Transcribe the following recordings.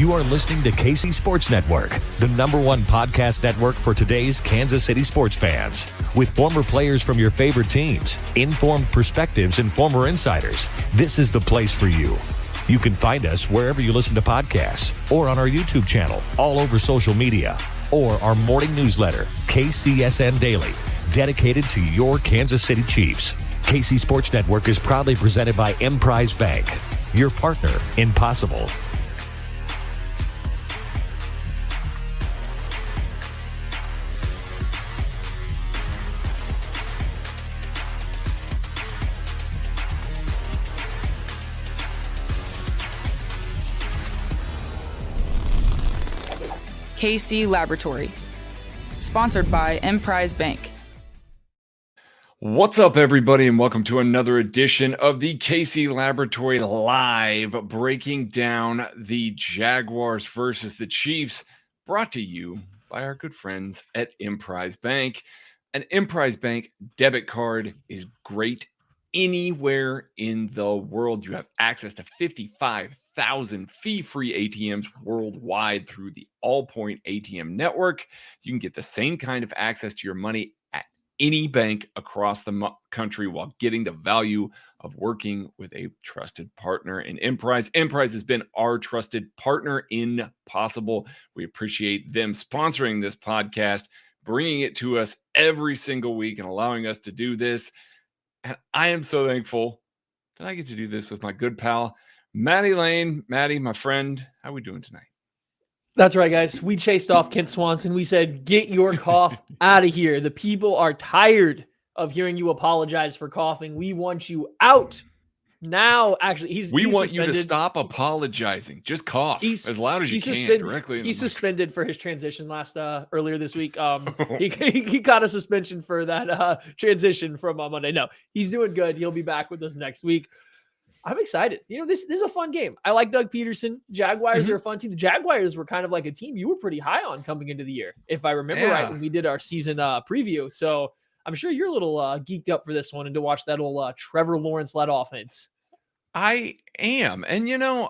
You are listening to KC Sports Network, the #1 podcast network for today's Kansas City sports fans. With former players from your favorite teams, informed perspectives, and former insiders, this is the place for you. You can find us wherever you listen to podcasts or on our YouTube channel, all over social media, or our morning newsletter, KCSN Daily, dedicated to your Kansas City Chiefs. KC Sports Network is proudly presented by Emprise Bank, your partner in possible. KC Laboratory, sponsored by Emprise Bank. What's up, everybody, and welcome to another edition of the KC Laboratory Live, breaking down the Jaguars versus the Chiefs, brought to you by our good friends at Emprise Bank. An Emprise Bank debit card is great anywhere in the world. You have access to 55,000 fee-free ATMs worldwide through the Allpoint ATM network. You can get the same kind of access to your money at any bank across the country while getting the value of working with a trusted partner in Emprise. Emprise has been our trusted partner in Possible. We appreciate them sponsoring this podcast, bringing it to us every single week and allowing us to do this. And I am so thankful that I get to do this with my good pal, Maddie Lane. Maddie, my friend, how are we doing tonight? That's right, guys. We chased off Kent Swanson. We said, get your cough out of here. The people are tired of hearing you apologize for coughing. We want you out. Now, actually, he's want suspended. you to stop apologizing. Just cough as loud as you can directly. He's suspended for his transition earlier this week. He got a suspension for that transition from Monday. No, he's doing good. He'll be back with us next week. I'm excited. This is a fun game. I like Doug Peterson. Jaguars are a fun team. The Jaguars were kind of like a team you were pretty high on coming into the year, if I remember right, when we did our season preview. So I'm sure you're a little geeked up for this one and to watch that old Trevor Lawrence-led offense. I am. And,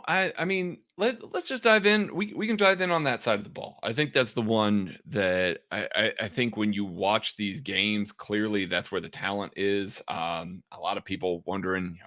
I mean, let's just dive in. We can dive in on that side of the ball. I think that's the one that I think when you watch these games, clearly that's where the talent is. A lot of people wondering,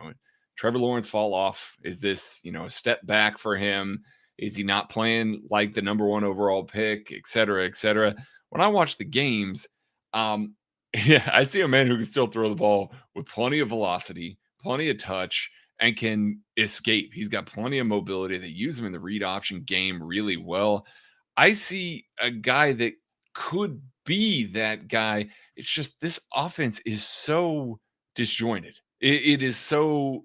Trevor Lawrence fall off? Is this, a step back for him? Is he not playing like the #1 overall pick, et cetera, et cetera? When I watch the games, I see a man who can still throw the ball with plenty of velocity, plenty of touch, and can escape. He's got plenty of mobility. They use him in the read option game really well. I see a guy that could be that guy. It's just this offense is so disjointed. It is so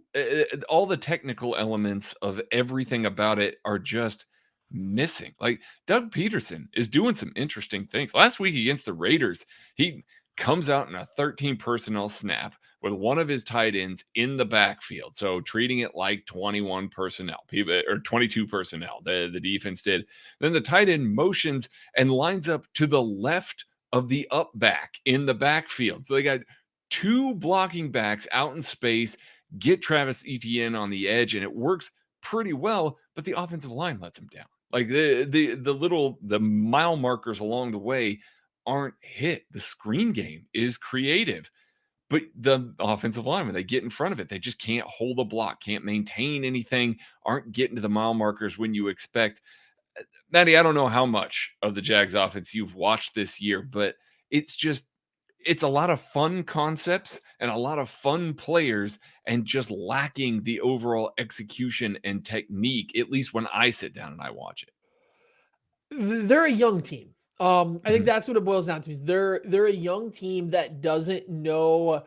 all the technical elements of everything about it are just missing. Like Doug Peterson is doing some interesting things. Last week against the Raiders, he comes out in a 13 personnel snap with one of his tight ends in the backfield. So treating it like 21 personnel, or 22 personnel, the defense did. Then the tight end motions and lines up to the left of the up back in the backfield. So they got two blocking backs out in space, get Travis Etienne on the edge, and it works pretty well, but the offensive line lets him down. Like the mile markers along the way aren't hit. The screen game is creative, but the offensive line, when they get in front of it, they just can't hold a block, can't maintain anything, aren't getting to the mile markers when you expect. Maddie, I don't know how much of the Jags offense you've watched this year, but it's a lot of fun concepts and a lot of fun players and just lacking the overall execution and technique, at least when I sit down and I watch it. They're a young team. I think that's what it boils down to. Is they're a young team that doesn't know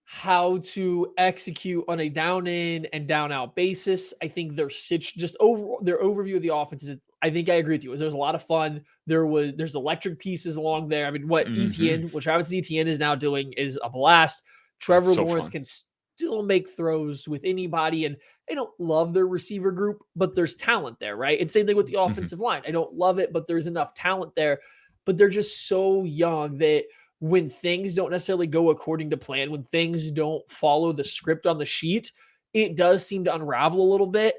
how to execute on a down in and down out basis. I think their overview of the offense is, I think I agree with you. There's a lot of fun. There's electric pieces along there. I mean, what Travis Etienne is now doing is a blast. Trevor Lawrence can still make throws with anybody, and I don't love their receiver group, but there's talent there, right? And same thing with the offensive line. I don't love it, but there's enough talent there. But they're just so young that when things don't necessarily go according to plan, when things don't follow the script on the sheet, it does seem to unravel a little bit.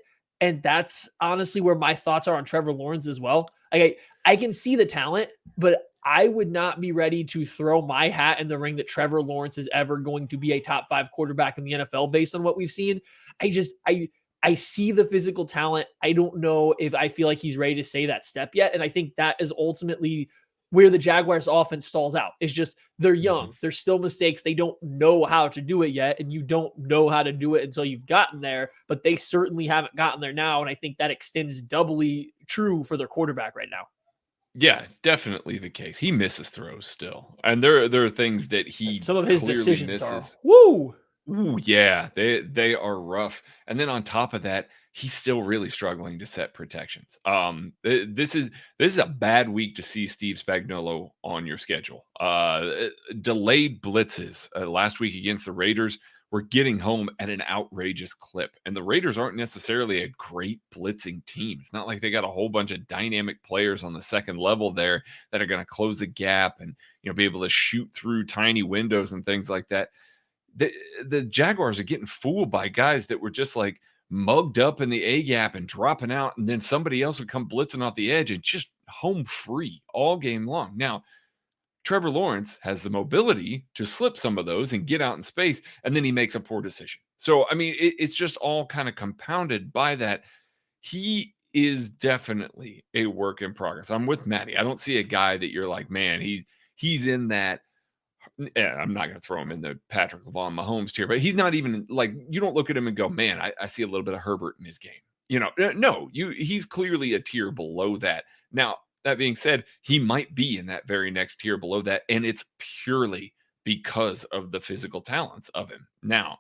And that's honestly where my thoughts are on Trevor Lawrence as well. I can see the talent, but I would not be ready to throw my hat in the ring that Trevor Lawrence is ever going to be a top 5 quarterback in the NFL based on what we've seen. I see the physical talent. I don't know if I feel like he's ready to say that step yet. And I think that is ultimately where the Jaguars offense stalls out. It's just they're young. There's still mistakes. They don't know how to do it yet. And you don't know how to do it until you've gotten there. But they certainly haven't gotten there now. And I think that extends doubly true for their quarterback right now. Yeah, definitely the case. He misses throws still. And there are things that he some of his clearly decisions misses. are woo. Ooh, yeah, they are rough. And then on top of that, he's still really struggling to set protections. This is a bad week to see Steve Spagnuolo on your schedule. Delayed blitzes last week against the Raiders were getting home at an outrageous clip. And the Raiders aren't necessarily a great blitzing team. It's not like they got a whole bunch of dynamic players on the second level there that are going to close the gap and be able to shoot through tiny windows and things like that. The Jaguars are getting fooled by guys that were just like mugged up in the A gap and dropping out, and then somebody else would come blitzing off the edge and just home free all game long. Now, Trevor Lawrence has the mobility to slip some of those and get out in space, and then he makes a poor decision. So, I mean, it's just all kind of compounded by that. He is definitely a work in progress. I'm with Maddie. I don't see a guy that you're like, man, he's in that. Yeah, I'm not going to throw him in the Patrick LaVon Mahomes tier, but he's not even like, you don't look at him and go, man, I see a little bit of Herbert in his game. No, he's clearly a tier below that. Now, that being said, he might be in that very next tier below that, and it's purely because of the physical talents of him. Now,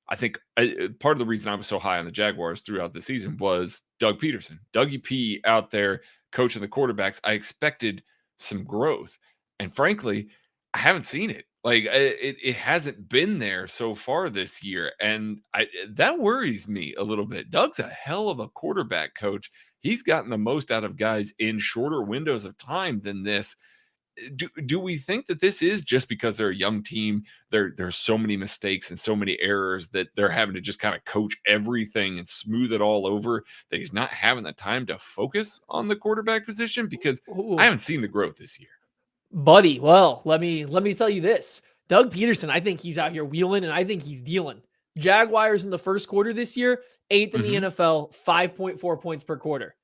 I think part of the reason I was so high on the Jaguars throughout the season was Doug Peterson. Dougie P out there coaching the quarterbacks. I expected some growth. And frankly, I haven't seen it. Like it hasn't been there so far this year. And that worries me a little bit. Doug's a hell of a quarterback coach. He's gotten the most out of guys in shorter windows of time than this. Do we think that this is just because they're a young team? There's so many mistakes and so many errors that they're having to just kind of coach everything and smooth it all over, that he's not having the time to focus on the quarterback position? Because I haven't seen the growth this year. Buddy, well, let me tell you this. Doug Peterson, I think he's out here wheeling, and I think he's dealing. Jaguars in the first quarter this year, 8th in the NFL, 5.4 points per quarter.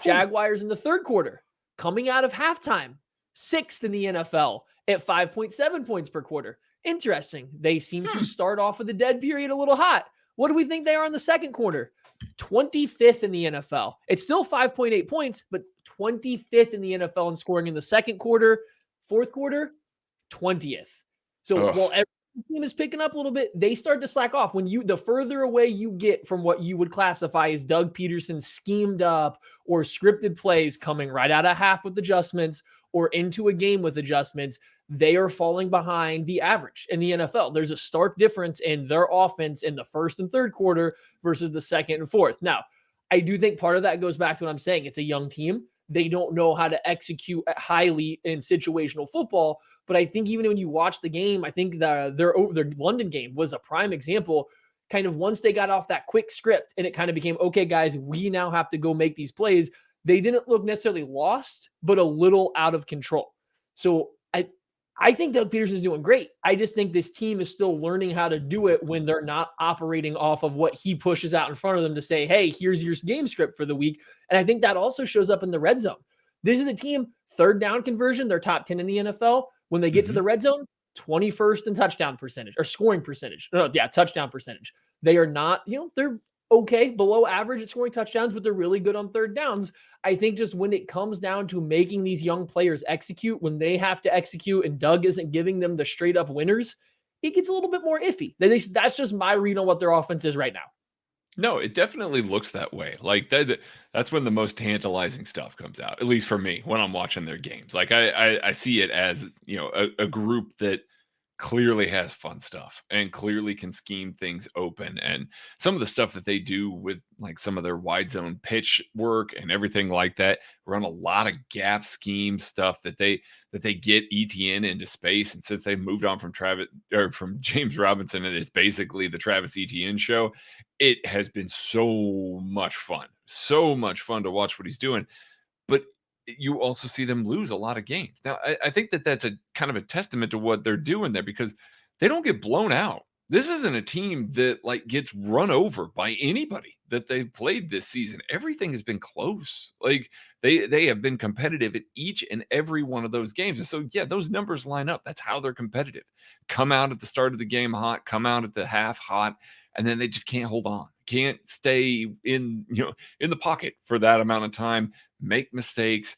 Jaguars in the third quarter, coming out of halftime, 6th in the NFL at 5.7 points per quarter. Interesting. They seem to start off with the dead period a little hot. What do we think they are in the second quarter? 25th in the NFL. It's still 5.8 points, but 25th in the NFL in scoring in the second quarter. Fourth quarter, 20th. So while every team is picking up a little bit, they start to slack off. The further away you get from what you would classify as Doug Peterson schemed up or scripted plays coming right out of half with adjustments or into a game with adjustments, they are falling behind the average in the NFL. There's a stark difference in their offense in the first and third quarter versus the second and fourth. Now, I do think part of that goes back to what I'm saying. It's a young team. They don't know how to execute highly in situational football. But I think even when you watch the game, I think their London game was a prime example. Kind of once they got off that quick script and it kind of became, okay, guys, we now have to go make these plays. They didn't look necessarily lost, but a little out of control. So I think Doug Peterson is doing great. I just think this team is still learning how to do it when they're not operating off of what he pushes out in front of them to say, hey, here's your game script for the week. And I think that also shows up in the red zone. This is a team, third down conversion, they're top 10 in the NFL. When they get to the red zone, 21st in touchdown percentage or scoring percentage. Touchdown percentage. They are not, they're okay, below average at scoring touchdowns, but they're really good on third downs. I think just when it comes down to making these young players execute, when they have to execute and Doug isn't giving them the straight up winners, it gets a little bit more iffy. That's just my read on what their offense is right now. No, it definitely looks that way. Like that's when the most tantalizing stuff comes out, at least for me, when I'm watching their games. Like I see it as, a group that clearly has fun stuff and clearly can scheme things open. And some of the stuff that they do with like some of their wide zone pitch work and everything like that, run a lot of gap scheme stuff that they get ETN into space. And since they moved on from Travis or from James Robinson, and it's basically the Travis ETN show, it has been so much fun to watch what he's doing. But you also see them lose a lot of games. Now, I think that that's a kind of a testament to what they're doing there because they don't get blown out. This isn't a team that like gets run over by anybody that they've played this season. Everything has been close. Like they have been competitive at each and every one of those games. And so yeah, those numbers line up. That's how they're competitive. Come out at the start of the game hot, come out at the half hot, and then they just can't hold on. Can't stay in the pocket for that amount of time. Make mistakes.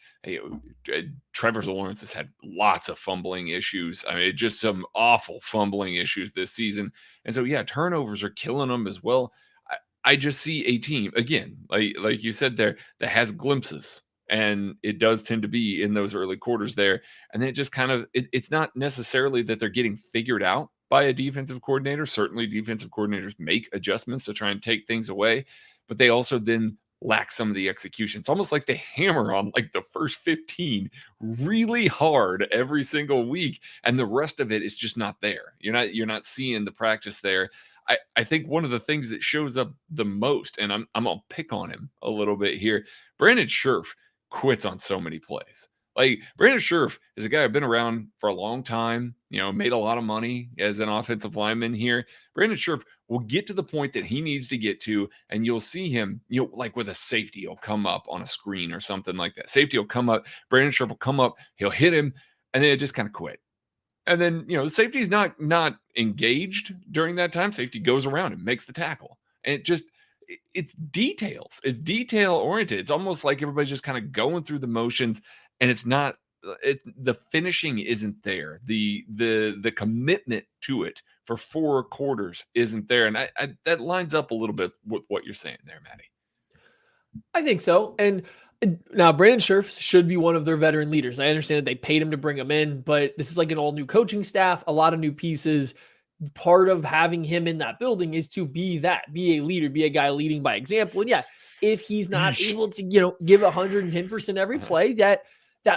Trevor Lawrence has had lots of fumbling issues. I mean, just some awful fumbling issues this season. And so, yeah, turnovers are killing them as well. I just see a team, again, like you said there, that has glimpses. And it does tend to be in those early quarters there. And then it just kind of, it's not necessarily that they're getting figured out by a defensive coordinator. Certainly defensive coordinators make adjustments to try and take things away, but they also then lack some of the execution. It's almost like they hammer on like the first 15 really hard every single week, and the rest of it is just not there. You're not seeing the practice there. I think one of the things that shows up the most, and I'm gonna pick on him a little bit here, Brandon Scherf quits on so many plays. Like Brandon Scherf is a guy I've been around for a long time, made a lot of money as an offensive lineman here. Brandon Scherf will get to the point that he needs to get to, and you'll see him, like with a safety, he'll come up on a screen or something like that. Safety will come up, Brandon Scherf will come up, he'll hit him, and then it just kind of quit. And then, the safety's not engaged during that time. Safety goes around and makes the tackle. And it's details. It's detail oriented. It's almost like everybody's just kind of going through the motions, and the finishing isn't there. The commitment to it for 4 quarters isn't there. And I that lines up a little bit with what you're saying there, Maddie. I think so. And now Brandon Scherf should be one of their veteran leaders. I understand that they paid him to bring him in, but this is like an all new coaching staff, a lot of new pieces. Part of having him in that building is to be a leader, be a guy leading by example. And yeah, if he's not able to, give 110% every play, that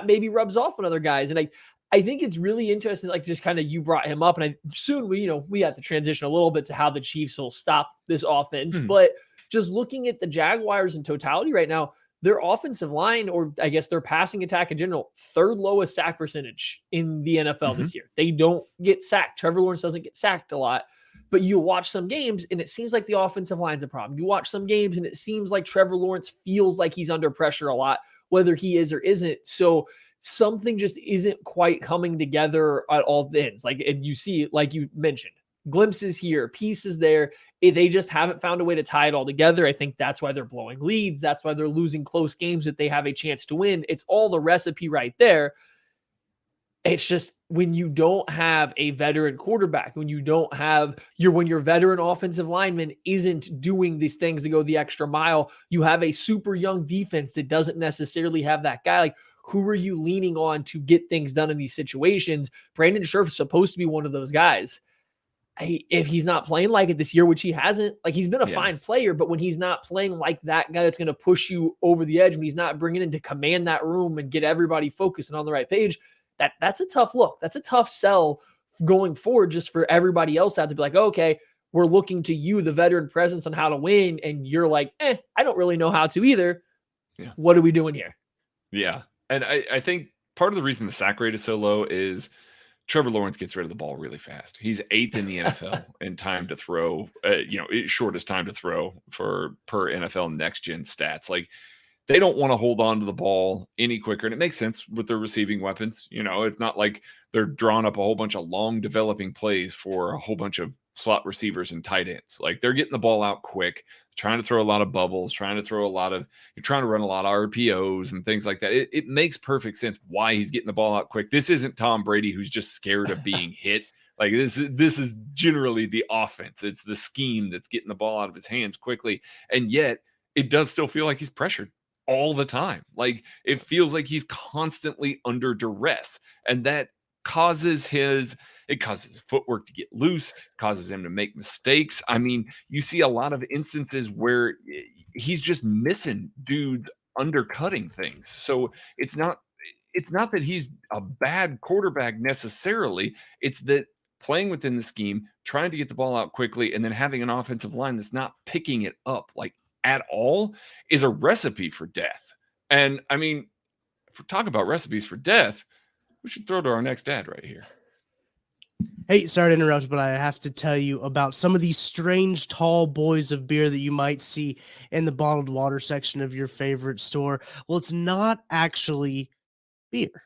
maybe rubs off on other guys. And I think it's really interesting, like just kind of you brought him up, and soon we have to transition a little bit to how the Chiefs will stop this offense. But just looking at the Jaguars in totality right now, their offensive line, or I guess their passing attack in general, 3rd lowest sack percentage in the NFL this year. They don't get sacked. Trevor Lawrence doesn't get sacked a lot, but you watch some games and it seems like the offensive line's a problem. You watch some games and it seems like Trevor Lawrence feels like he's under pressure a lot, whether he is or isn't. So something just isn't quite coming together at all ends. And you see, like you mentioned, glimpses here, pieces there. They just haven't found a way to tie it all together. I think that's why they're blowing leads. That's why they're losing close games that they have a chance to win. It's all the recipe right there. It's just when you don't have a veteran quarterback, when your veteran offensive lineman isn't doing these things to go the extra mile, you have a super young defense that doesn't necessarily have that guy. Like, who are you leaning on to get things done in these situations? Brandon Scherf is supposed to be one of those guys. If he's not playing like it this year, which he hasn't, like he's been a fine player, but when he's not playing like that guy that's going to push you over the edge, when he's not bringing in to command that room and get everybody focused and on the right page, that's a tough look. That's a tough sell going forward, just for everybody else out to be like, okay, we're looking to you, the veteran presence, on how to win. And you're like, I don't really know how to either. Yeah. What are we doing here? Yeah. And I think part of the reason the sack rate is so low is Trevor Lawrence gets rid of the ball really fast. He's 8th in the NFL in time to throw, shortest time to throw per NFL next gen stats. Like, they don't want to hold on to the ball any quicker. And it makes sense with their receiving weapons. It's not like they're drawing up a whole bunch of long developing plays for a whole bunch of slot receivers and tight ends. Like, they're getting the ball out quick, trying to throw a lot of bubbles, trying to run a lot of RPOs and things like that. It makes perfect sense why he's getting the ball out quick. This isn't Tom Brady, who's just scared of being hit. Like, this is generally the offense. It's the scheme that's getting the ball out of his hands quickly. And yet it does still feel like he's pressured all the time. Like, it feels like he's constantly under duress, and that causes his It causes his footwork to get loose, causes him to make mistakes. I mean, you see a lot of instances where he's just missing dudes undercutting things. So it's not that he's a bad quarterback necessarily. It's that playing within the scheme, trying to get the ball out quickly, and then having an offensive line that's not picking it up like at all is a recipe for death. And I mean, if we're talking about recipes for death, we should throw to our next ad right here. Hey, sorry to interrupt, but I have to tell you about some of these strange tall boys of beer that you might see in the bottled water section of your favorite store. Well, it's not actually beer.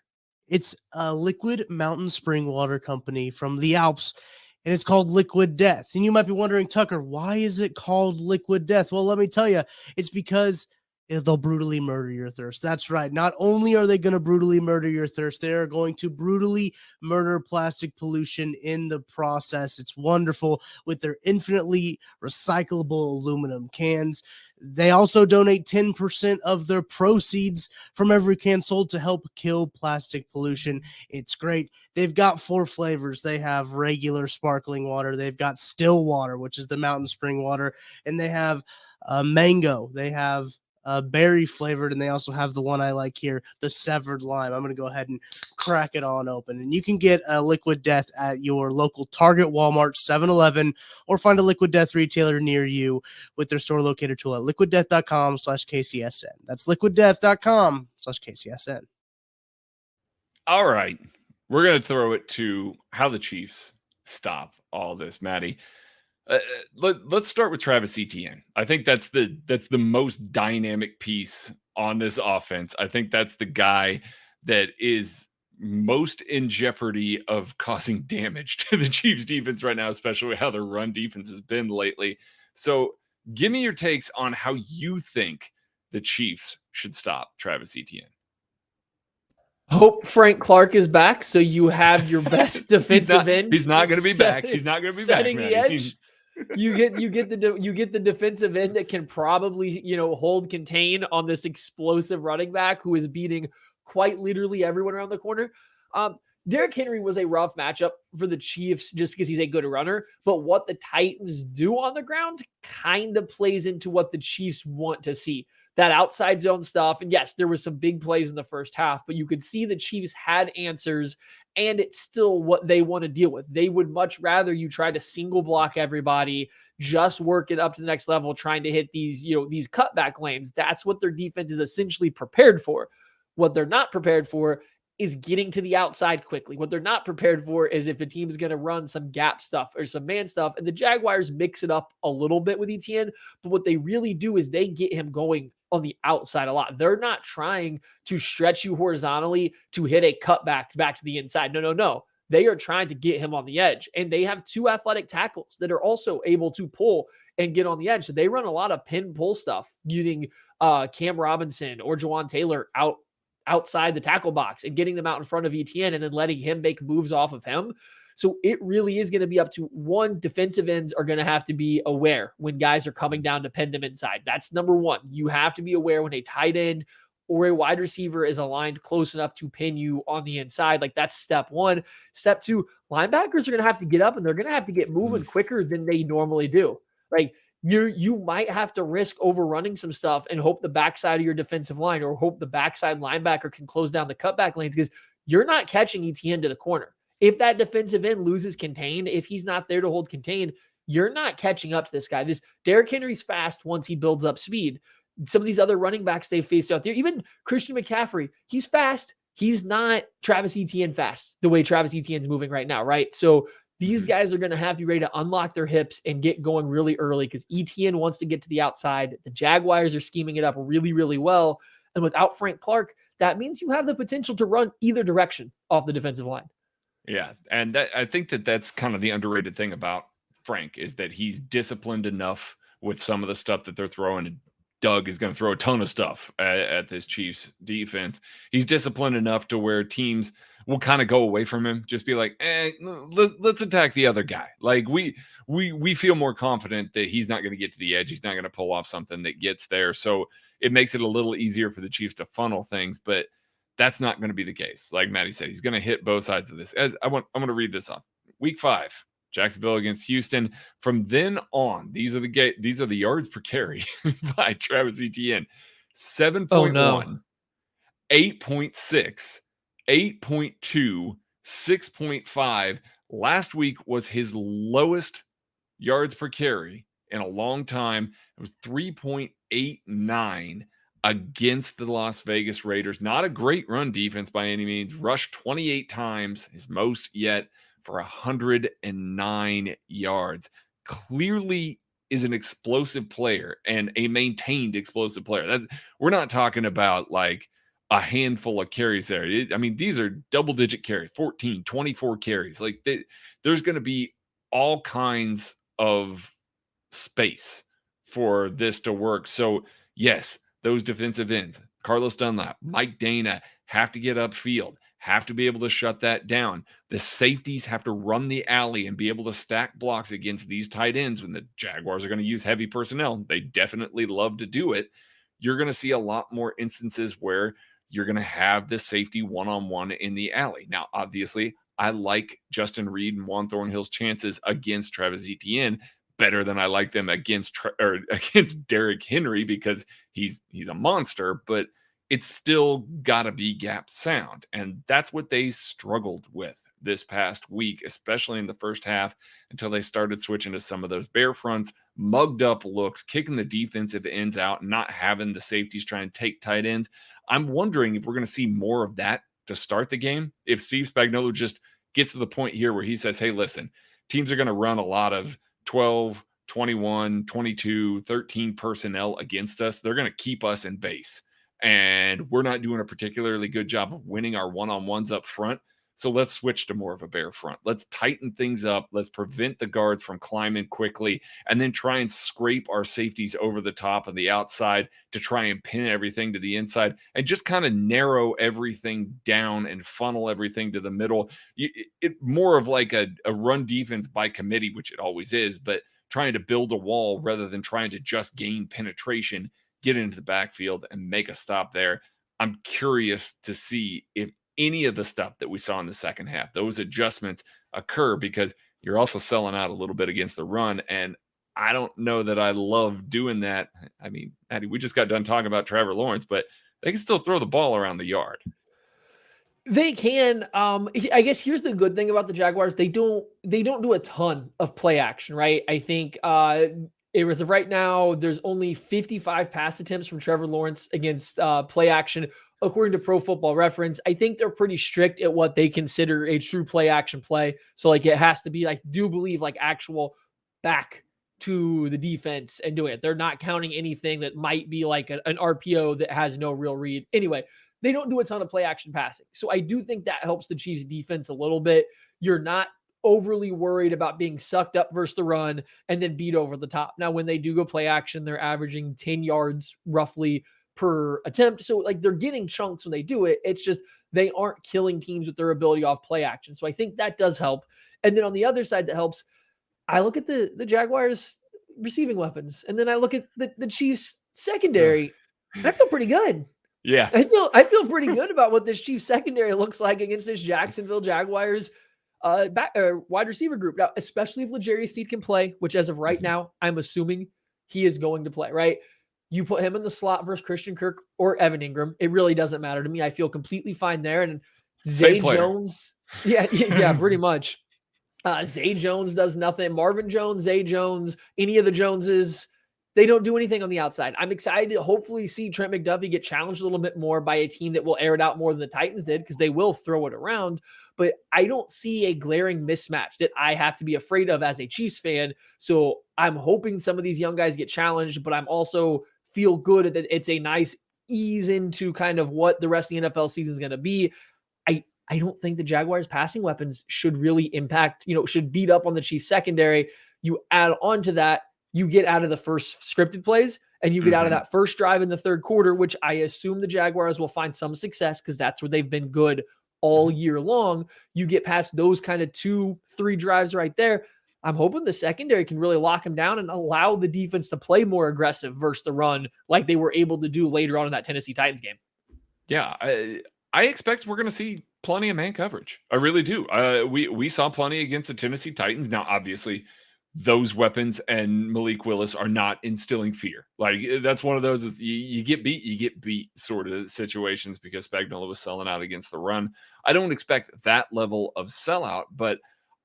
It's a liquid mountain spring water company from the Alps, and it's called Liquid Death. And you might be wondering, Tucker, why is it called Liquid Death? Well, let me tell you, it's because they'll brutally murder your thirst. That's right. Not only are they going to brutally murder your thirst, they are going to brutally murder plastic pollution in the process. It's wonderful with their infinitely recyclable aluminum cans. They also donate 10% of their proceeds from every can sold to help kill plastic pollution. It's great. They've got 4 flavors. They have regular sparkling water. They've got still water, which is the mountain spring water. And they have mango. They have berry flavored, and they also have the one I like here, the severed lime. I'm going to go ahead and crack it on open, and you can get a Liquid Death at your local Target, Walmart, 7-Eleven, or find a Liquid Death retailer near you with their store locator tool at liquiddeath.com/KCSN. That's liquiddeath.com/KCSN. All right, we're going to throw it to how the Chiefs stop all this, Maddie. Let's start with Travis Etienne. I think that's the most dynamic piece on this offense. I think that's the guy that is most in jeopardy of causing damage to the Chiefs defense right now, especially how their run defense has been lately. So give me your takes on how you think the Chiefs should stop Travis Etienne. Hope Frank Clark is back, so you have your best defensive end. He's not going to be back. He's not going to be back. Setting the edge. You get the defensive end that can probably, hold contain on this explosive running back who is beating quite literally everyone around the corner. Derrick Henry was a rough matchup for the Chiefs just because he's a good runner, but what the Titans do on the ground kind of plays into what the Chiefs want to see. That outside zone stuff. And yes, there was some big plays in the first half, but you could see the Chiefs had answers, and it's still what they want to deal with. They would much rather you try to single block everybody, just work it up to the next level, trying to hit these cutback lanes. That's what their defense is essentially prepared for. What they're not prepared for is getting to the outside quickly. What they're not prepared for is if a team is going to run some gap stuff or some man stuff, and the Jaguars mix it up a little bit with Etienne, but what they really do is they get him going on the outside a lot. They're not trying to stretch you horizontally to hit a cutback back to the inside. No. They are trying to get him on the edge, and they have 2 athletic tackles that are also able to pull and get on the edge. So they run a lot of pin pull stuff using Cam Robinson or Jawan Taylor outside the tackle box and getting them out in front of Etienne and then letting him make moves off of him. So it really is going to be up to one. Defensive ends are going to have to be aware when guys are coming down to pin them inside. That's number one. You have to be aware when a tight end or a wide receiver is aligned close enough to pin you on the inside. Like, that's step one. Step two, linebackers are going to have to get up and they're going to have to get moving quicker than they normally do. Like, you might have to risk overrunning some stuff and hope the backside of your defensive line or hope the backside linebacker can close down the cutback lanes, because you're not catching Etienne to the corner. If that defensive end loses contain, if he's not there to hold contain, you're not catching up to this guy. This Derrick Henry's fast once he builds up speed. Some of these other running backs they've faced out there, even Christian McCaffrey, he's fast. He's not Travis Etienne fast the way Travis Etienne's moving right now, right? So these guys are going to have to be ready to unlock their hips and get going really early, because Etienne wants to get to the outside. The Jaguars are scheming it up really, really well. And without Frank Clark, that means you have the potential to run either direction off the defensive line. Yeah, and I think that's kind of the underrated thing about Frank, is that he's disciplined enough with some of the stuff that they're throwing. And Doug is going to throw a ton of stuff at this Chiefs defense. He's disciplined enough to where teams will kind of go away from him, just be like, let's attack the other guy. Like, we feel more confident that he's not going to get to the edge. He's not going to pull off something that gets there. So it makes it a little easier for the Chiefs to funnel things, but that's not going to be the case. Like Maddie said, he's going to hit both sides of this. I'm going to read this off. Week 5, Jacksonville against Houston. From then on, these are the yards per carry by Travis Etienne. 7.1, Oh, no. 8.6, 8.2, 6.5. Last week was his lowest yards per carry in a long time. It was 3.89 against the Las Vegas Raiders. Not a great run defense by any means. Rushed 28 times, his most yet, for 109 yards. Clearly is an explosive player and a maintained explosive player. We're not talking about like a handful of carries there. I mean, these are double-digit carries, 14, 24 carries. Like there's going to be all kinds of space for this to work. So, yes, those defensive ends, Carlos Dunlap, Mike Dana, have to get upfield, have to be able to shut that down. The safeties have to run the alley and be able to stack blocks against these tight ends when the Jaguars are going to use heavy personnel. They definitely love to do it. You're going to see a lot more instances where you're going to have the safety one-on-one in the alley. Now, obviously, I like Justin Reed and Juan Thornhill's chances against Travis Etienne better than I like them against Derrick Henry because he's a monster, but it's still got to be gap sound. And that's what they struggled with this past week, especially in the first half until they started switching to some of those bear fronts, mugged up looks, kicking the defensive ends out, not having the safeties try and take tight ends. I'm wondering if we're going to see more of that to start the game. If Steve Spagnuolo just gets to the point here where he says, hey, listen, teams are going to run a lot of 12, 21, 22, 13 personnel against us. They're going to keep us in base. And we're not doing a particularly good job of winning our one-on-ones up front. So let's switch to more of a bear front. Let's tighten things up. Let's prevent the guards from climbing quickly and then try and scrape our safeties over the top and the outside to try and pin everything to the inside and just kind of narrow everything down and funnel everything to the middle. It more of like a run defense by committee, which it always is, but trying to build a wall rather than trying to just gain penetration, get into the backfield and make a stop there. I'm curious to see if any of the stuff that we saw in the second half, those adjustments occur, because you're also selling out a little bit against the run. And I don't know that I love doing that. I mean, Addy, we just got done talking about Trevor Lawrence, but they can still throw the ball around the yard. They can. I guess here's the good thing about the Jaguars. They don't do a ton of play action, right? I think as of right now, there's only 55 pass attempts from Trevor Lawrence against play action, according to Pro Football Reference. I think they're pretty strict at what they consider a true play action play. So like it has to be like, do believe like actual back to the defense and doing it. They're not counting anything that might be like an RPO that has no real read. Anyway, they don't do a ton of play action passing. So I do think that helps the Chiefs defense a little bit. You're not overly worried about being sucked up versus the run and then beat over the top. Now, when they do go play action, they're averaging 10 yards roughly per attempt. So like they're getting chunks when they do it. It's just they aren't killing teams with their ability off play action. So I think that does help. And then on the other side that helps, I look at the Jaguars receiving weapons, and then I look at the Chiefs secondary, and I feel pretty good. Yeah. I feel pretty good about what this Chiefs secondary looks like against this Jacksonville Jaguars wide receiver group. Now, especially if L'Jarius Sneed can play, which as of right now, I'm assuming he is going to play, right? You put him in the slot versus Christian Kirk or Evan Ingram. It really doesn't matter to me. I feel completely fine there. And Zay Jones. Yeah, pretty much. Zay Jones does nothing. Marvin Jones, Zay Jones, any of the Joneses, they don't do anything on the outside. I'm excited to hopefully see Trent McDuffie get challenged a little bit more by a team that will air it out more than the Titans did, because they will throw it around. But I don't see a glaring mismatch that I have to be afraid of as a Chiefs fan. So I'm hoping some of these young guys get challenged, but I'm also feel good that it's a nice ease into kind of what the rest of the NFL season is going to be. I don't think the Jaguars passing weapons should really impact, should beat up on the Chiefs secondary. You add on to that, you get out of the first scripted plays and you get out of that first drive in the third quarter, which I assume the Jaguars will find some success because that's where they've been good all year long. You get past those kind of 2-3 drives right there. I'm hoping the secondary can really lock them down and allow the defense to play more aggressive versus the run like they were able to do later on in that Tennessee Titans game. Yeah, I expect we're going to see plenty of man coverage. I really do. We saw plenty against the Tennessee Titans. Now, obviously, those weapons and Malik Willis are not instilling fear. Like that's one of those is you get beat sort of situations because Spagnuolo was selling out against the run. I don't expect that level of sellout, but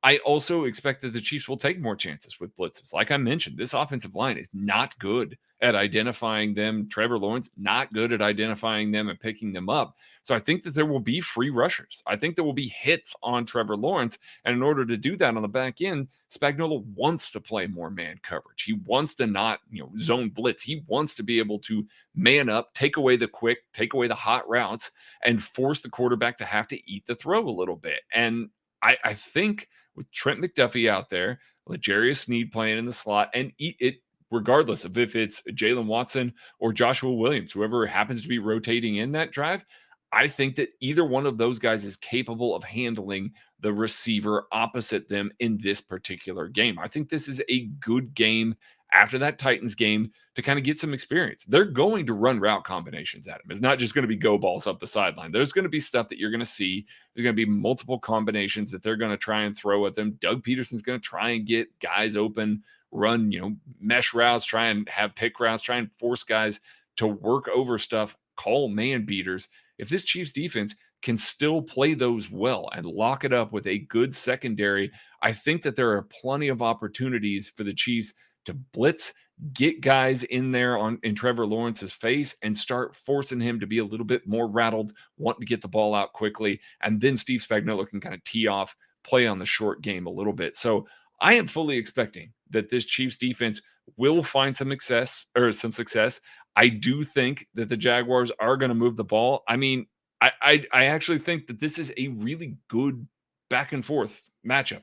I also expect that the Chiefs will take more chances with blitzes. Like I mentioned, this offensive line is not good at identifying them. Trevor Lawrence, not good at identifying them and picking them up. So I think that there will be free rushers. I think there will be hits on Trevor Lawrence. And in order to do that on the back end, Spagnuolo wants to play more man coverage. He wants to not, zone blitz. He wants to be able to man up, take away the quick, take away the hot routes, and force the quarterback to have to eat the throw a little bit. And I think with Trent McDuffie out there, L'Jarius Sneed playing in the slot, and eat it regardless of if it's Jalen Watson or Joshua Williams, whoever happens to be rotating in that drive. I think that either one of those guys is capable of handling the receiver opposite them in this particular game. I think this is a good game after that Titans game to kind of get some experience. They're going to run route combinations at him. It's not just going to be go balls up the sideline. There's going to be stuff that you're going to see. There's going to be multiple combinations that they're going to try and throw at them. Doug Peterson's going to try and get guys open, run, mesh routes, try and have pick routes, try and force guys to work over stuff, call man beaters. If this Chiefs defense can still play those well and lock it up with a good secondary, I think that there are plenty of opportunities for the Chiefs to blitz, get guys in there in Trevor Lawrence's face and start forcing him to be a little bit more rattled, wanting to get the ball out quickly. And then Steve Spagnuolo can kind of tee off, play on the short game a little bit. So I am fully expecting that this Chiefs defense will find some success. I do think that the Jaguars are going to move the ball. I mean, I actually think that this is a really good back and forth matchup,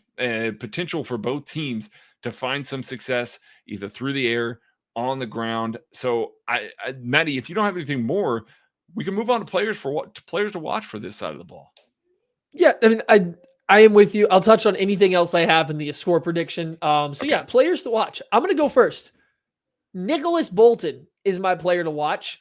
potential for both teams to find some success either through the air, on the ground. So, Maddie, if you don't have anything more, we can move on to players to watch for this side of the ball. Yeah, I mean, I am with you. I'll touch on anything else I have in the score prediction. Okay. Yeah, players to watch. I'm going to go first. Nicholas Bolton is my player to watch.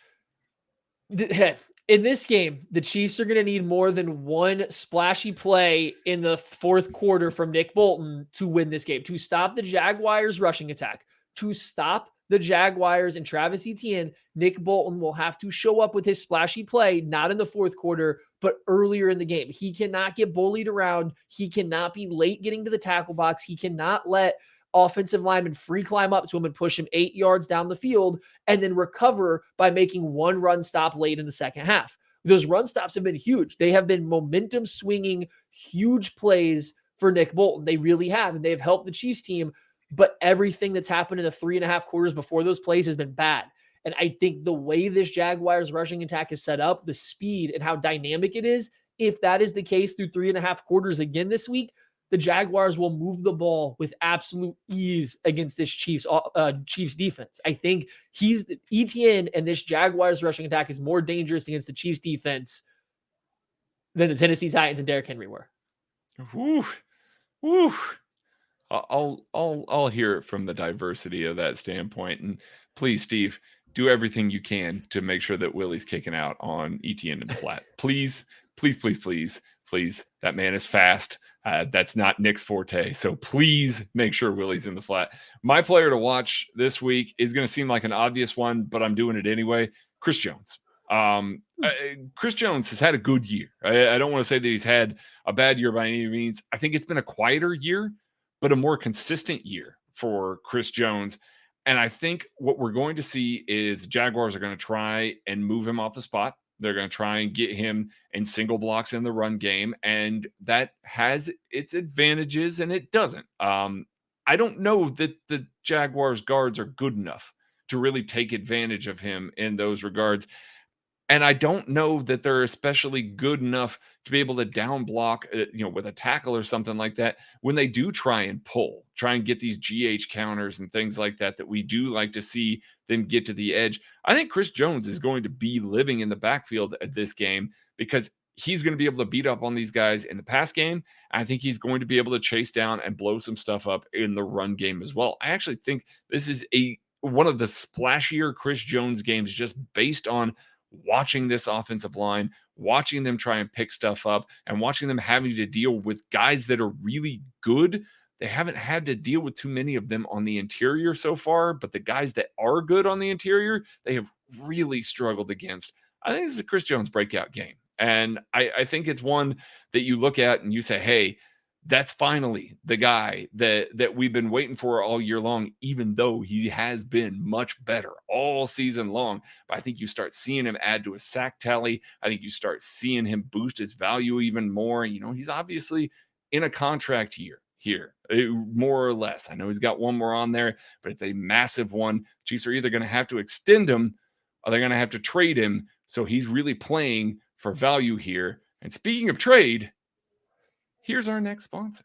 In this game, the Chiefs are going to need more than one splashy play in the fourth quarter from Nick Bolton to win this game, to stop the Jaguars' rushing attack, to stop the Jaguars and Travis Etienne. Nick Bolton will have to show up with his splashy play, not in the fourth quarter, but earlier in the game. He cannot get bullied around. He cannot be late getting to the tackle box. He cannot let offensive lineman free climb up to him and push him 8 yards down the field and then recover by making one run stop late in the second half. Those run stops have been huge. They have been momentum swinging, huge plays for Nick Bolton. They really have, and they've helped the Chiefs team, but everything that's happened in the 3.5 quarters before those plays has been bad. And I think the way this Jaguars rushing attack is set up, the speed and how dynamic it is, if that is the case through 3.5 quarters again this week, the Jaguars will move the ball with absolute ease against this Chiefs defense. I think Etienne and this Jaguars rushing attack is more dangerous against the Chiefs defense than the Tennessee Titans and Derrick Henry were. Woo. I'll hear it from the diversity of that standpoint. And please, Steve, do everything you can to make sure that Willie's kicking out on Etienne in the flat. Please. That man is fast. That's not Nick's forte. So please make sure Willie's in the flat. My player to watch this week is going to seem like an obvious one, but I'm doing it anyway. Chris Jones. Chris Jones has had a good year. I don't want to say that he's had a bad year by any means. I think it's been a quieter year, but a more consistent year for Chris Jones. And I think what we're going to see is the Jaguars are going to try and move him off the spot. They're going to try and get him in single blocks in the run game, and that has its advantages and it doesn't. I don't know that the Jaguars guards are good enough to really take advantage of him in those regards. And I don't know that they're especially good enough to be able to down block, with a tackle or something like that when they do try and get these GH counters and things like that we do like to see them get to the edge. I think Chris Jones is going to be living in the backfield at this game because he's going to be able to beat up on these guys in the pass game. I think he's going to be able to chase down and blow some stuff up in the run game as well. I actually think this is one of the splashier Chris Jones games just based on watching this offensive line, watching them try and pick stuff up, and watching them having to deal with guys that are really good. They haven't had to deal with too many of them on the interior so far, but the guys that are good on the interior, they have really struggled against. I think this is a Chris Jones breakout game. And I think it's one that you look at and you say, hey, that's finally the guy that we've been waiting for all year long, even though he has been much better all season long. But I think you start seeing him add to his sack tally. I think you start seeing him boost his value even more. He's obviously in a contract year here, more or less. I know he's got one more on there, but it's a massive one. Chiefs are either going to have to extend him or they're going to have to trade him. So he's really playing for value here. And speaking of trade, here's our next sponsor.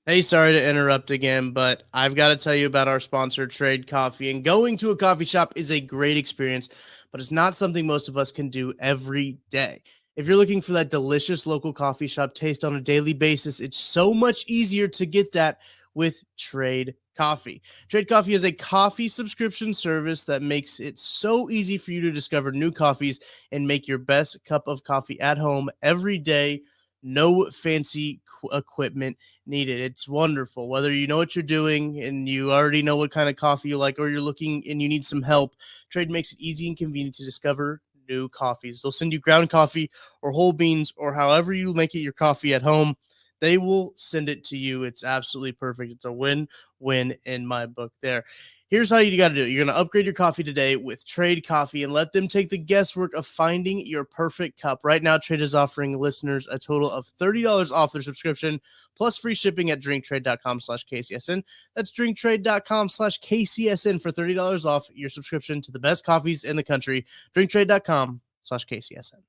Hey, sorry to interrupt again, but I've got to tell you about our sponsor, Trade Coffee. And going to a coffee shop is a great experience, but it's not something most of us can do every day. If you're looking for that delicious local coffee shop taste on a daily basis, it's so much easier to get that with Trade Coffee. Trade Coffee is a coffee subscription service that makes it so easy for you to discover new coffees and make your best cup of coffee at home every day. No fancy equipment needed. It's wonderful. Whether you know what you're doing and you already know what kind of coffee you like, or you're looking and you need some help, Trade makes it easy and convenient to discover new coffees. They'll send you ground coffee or whole beans or however you make it your coffee at home. They will send it to you. It's absolutely perfect. It's a win-win in my book there. Here's how you got to do it. You're going to upgrade your coffee today with Trade Coffee and let them take the guesswork of finding your perfect cup. Right now, Trade is offering listeners a total of $30 off their subscription, plus free shipping at drinktrade.com/KCSN. That's drinktrade.com/KCSN for $30 off your subscription to the best coffees in the country. drinktrade.com/KCSN.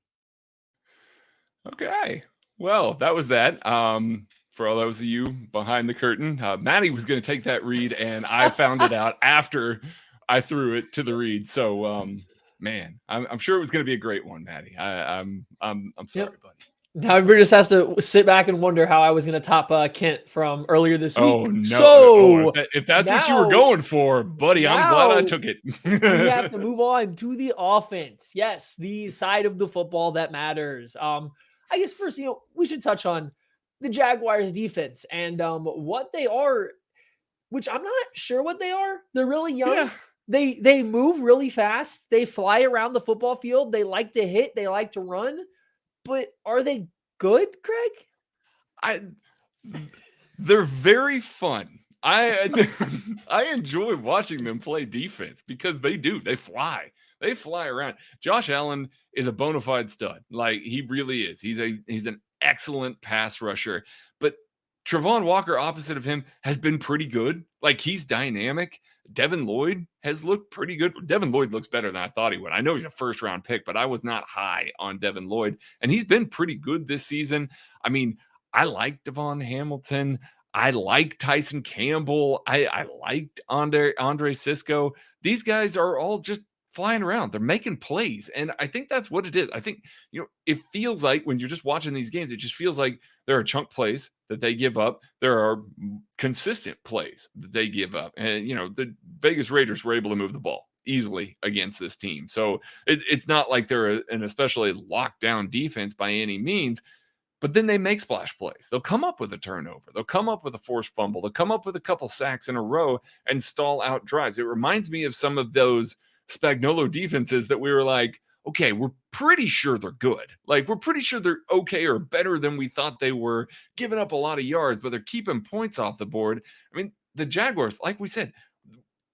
Okay. Well, that was that. For all those of you behind the curtain, Maddie was going to take that read, and I found it out after I threw it to the read. So, man, I'm sure it was going to be a great one, Maddie. I'm sorry, buddy. Now everybody just has to sit back and wonder how I was going to top Kent from earlier this week. Oh, no. So if that's what you were going for, buddy, I'm glad I took it. We have to move on to the offense. Yes, the side of the football that matters. I guess first, we should touch on the Jaguars defense and what they are, which I'm not sure what they are. They're really young. Yeah. They move really fast. They fly around the football field. They like to hit. They like to run. But are they good, Craig? They're very fun. I enjoy watching them play defense because they do. They fly around. Josh Allen is a bona fide stud. Like, he really is. He's an excellent pass rusher. But Travon Walker, opposite of him, has been pretty good. Like, he's dynamic. Devin Lloyd has looked pretty good. Devin Lloyd looks better than I thought he would. I know he's a first-round pick, but I was not high on Devin Lloyd, and he's been pretty good this season. I mean, I like Devon Hamilton. I like Tyson Campbell. I liked Andre Cisco. These guys are all just flying around. They're making plays, and I think that's what it is. I think, it feels like when you're just watching these games, it just feels like there are chunk plays that they give up. There are consistent plays that they give up. And, the Vegas Raiders were able to move the ball easily against this team. So it's not like they're an especially locked down defense by any means, but then they make splash plays. They'll come up with a turnover. They'll come up with a forced fumble. They'll come up with a couple sacks in a row and stall out drives. It reminds me of some of those Spagnuolo defenses that we were like, okay, we're pretty sure they're good. Like, we're pretty sure they're okay or better than we thought they were, giving up a lot of yards, but they're keeping points off the board. I mean, the Jaguars, like we said,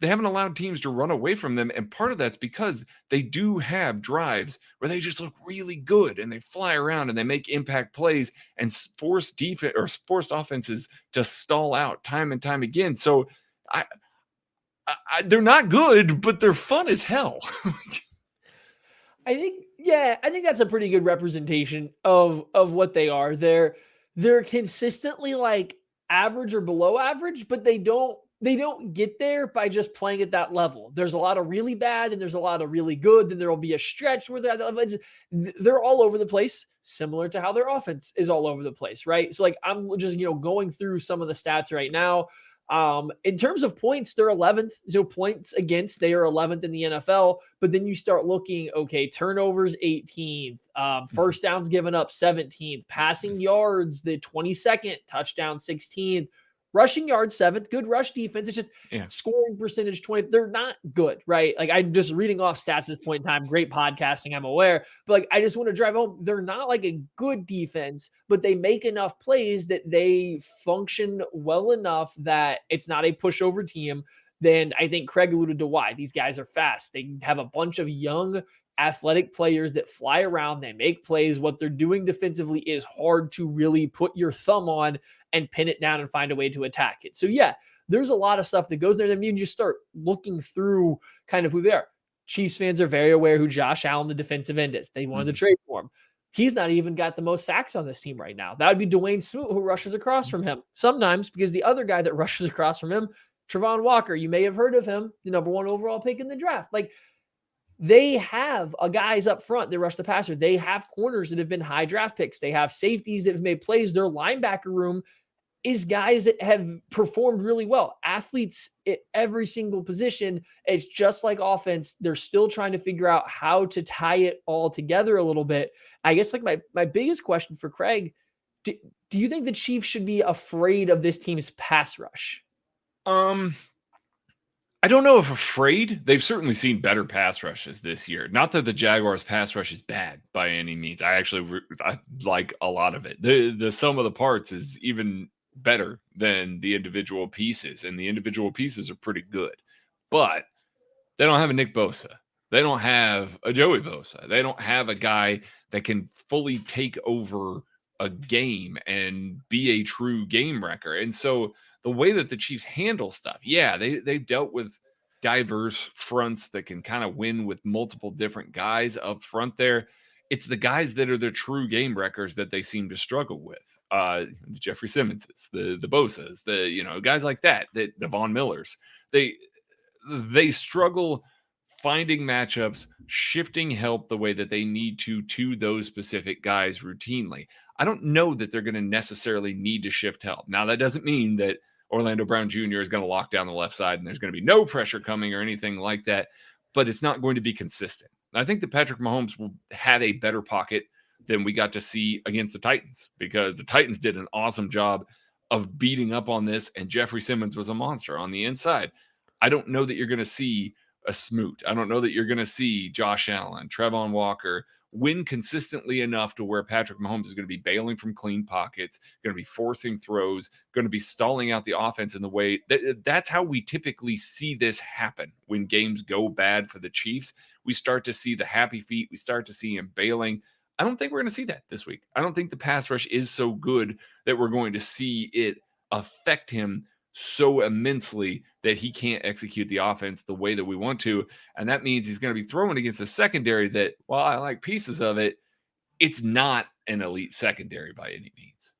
they haven't allowed teams to run away from them. And part of that's because they do have drives where they just look really good and they fly around and they make impact plays and force defense or forced offenses to stall out time and time again. So they're not good, but they're fun as hell. I think that's a pretty good representation of what they are. They're consistently like average or below average, but they don't get there by just playing at that level. There's a lot of really bad and there's a lot of really good. Then there will be a stretch where they're all over the place, similar to how their offense is all over the place, right? So like I'm just going through some of the stats right now. In terms of points, they're 11th. So points against, they are 11th in the NFL. But then you start looking, okay, turnovers 18th, first downs given up 17th, passing yards the 22nd, touchdown 16th, rushing yards 7th, good rush defense. It's just scoring percentage 20. They're not good, right? Like, I'm just reading off stats at this point in time. Great podcasting, I'm aware. But like, I just want to drive home. They're not like a good defense, but they make enough plays that they function well enough that it's not a pushover team. Then I think Craig alluded to why. These guys are fast. They have a bunch of young athletic players that fly around. They make plays. What they're doing defensively is hard to really put your thumb on and pin it down and find a way to attack it. So yeah, there's a lot of stuff that goes there. Then you just start looking through kind of who they are. Chiefs fans are very aware who Josh Allen, the defensive end, is. They wanted to trade for him. He's not even got the most sacks on this team right now. That would be Dwayne Smoot, who rushes across from him sometimes, because the other guy that rushes across from him, Travon Walker, you may have heard of him, the number 1 overall pick in the draft. Like, they have guys up front that rush the passer. They have corners that have been high draft picks. They have safeties that have made plays. Their linebacker room is guys that have performed really well. Athletes at every single position. It's just like offense. They're still trying to figure out how to tie it all together a little bit. I guess like my biggest question for Craig, do you think the Chiefs should be afraid of this team's pass rush? I don't know if afraid. They've certainly seen better pass rushes this year. Not that the Jaguars' pass rush is bad by any means. I like a lot of it. The sum of the parts is even better than the individual pieces, and the individual pieces are pretty good. But they don't have a Nick Bosa. They don't have a Joey Bosa. They don't have a guy that can fully take over a game and be a true game wrecker. And so the way that the Chiefs handle stuff, they've dealt with diverse fronts that can kind of win with multiple different guys up front there. It's the guys that are the true game wreckers that they seem to struggle with. The Jeffrey Simmonses, the Bosas, guys like that, the Von Millers. They struggle finding matchups, shifting help the way that they need to those specific guys routinely. I don't know that they're going to necessarily need to shift help. Now, that doesn't mean that Orlando Brown Jr. is going to lock down the left side and there's going to be no pressure coming or anything like that, but it's not going to be consistent. I think that Patrick Mahomes will have a better pocket than we got to see against the Titans, because the Titans did an awesome job of beating up on this, and Jeffrey Simmons was a monster on the inside. I don't know that you're going to see a Smoot. I don't know that you're going to see Josh Allen, Travon Walker win consistently enough to where Patrick Mahomes is going to be bailing from clean pockets, going to be forcing throws, going to be stalling out the offense in the way that's how we typically see this happen. When games go bad for the Chiefs, we start to see the happy feet. We start to see him bailing. I don't think we're going to see that this week. I don't think the pass rush is so good that we're going to see it affect him so immensely that he can't execute the offense the way that we want to. And that means he's going to be throwing against a secondary that, while I like pieces of it, it's not an elite secondary by any means.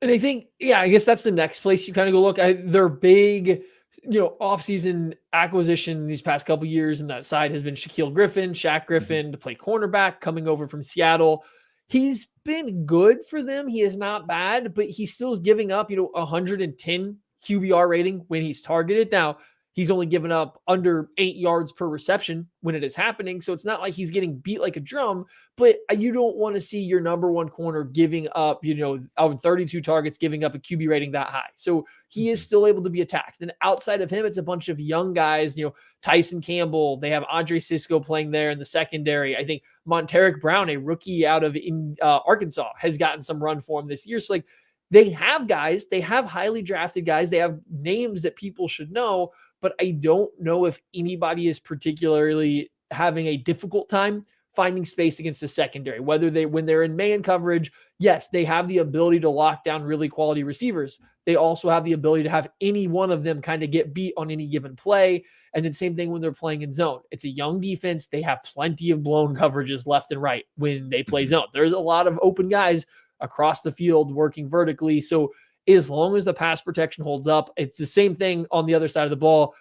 And I think, I guess that's the next place you kind of go look. Their big, offseason acquisition these past couple years on that side has been Shaq Griffin to play cornerback, coming over from Seattle. He's been good for them. He is not bad, but he still is giving up, 110 QBR rating when he's targeted. Now, he's only given up under 8 yards per reception when it is happening. So it's not like he's getting beat like a drum, but you don't want to see your number one corner giving up, out of 32 targets, giving up a QB rating that high. So he is still able to be attacked. And outside of him, it's a bunch of young guys, Tyson Campbell. They have Andre Sisco playing there in the secondary. I think Monteric Brown, a rookie out of Arkansas, has gotten some run for him this year. So they have guys, they have highly drafted guys. They have names that people should know, but I don't know if anybody is particularly having a difficult time finding space against the secondary. When they're in man coverage, yes, they have the ability to lock down really quality receivers. They also have the ability to have any one of them kind of get beat on any given play. And then same thing when they're playing in zone. It's a young defense. They have plenty of blown coverages left and right when they play zone. There's a lot of open guys across the field working vertically. So as long as the pass protection holds up, it's the same thing on the other side of the ball.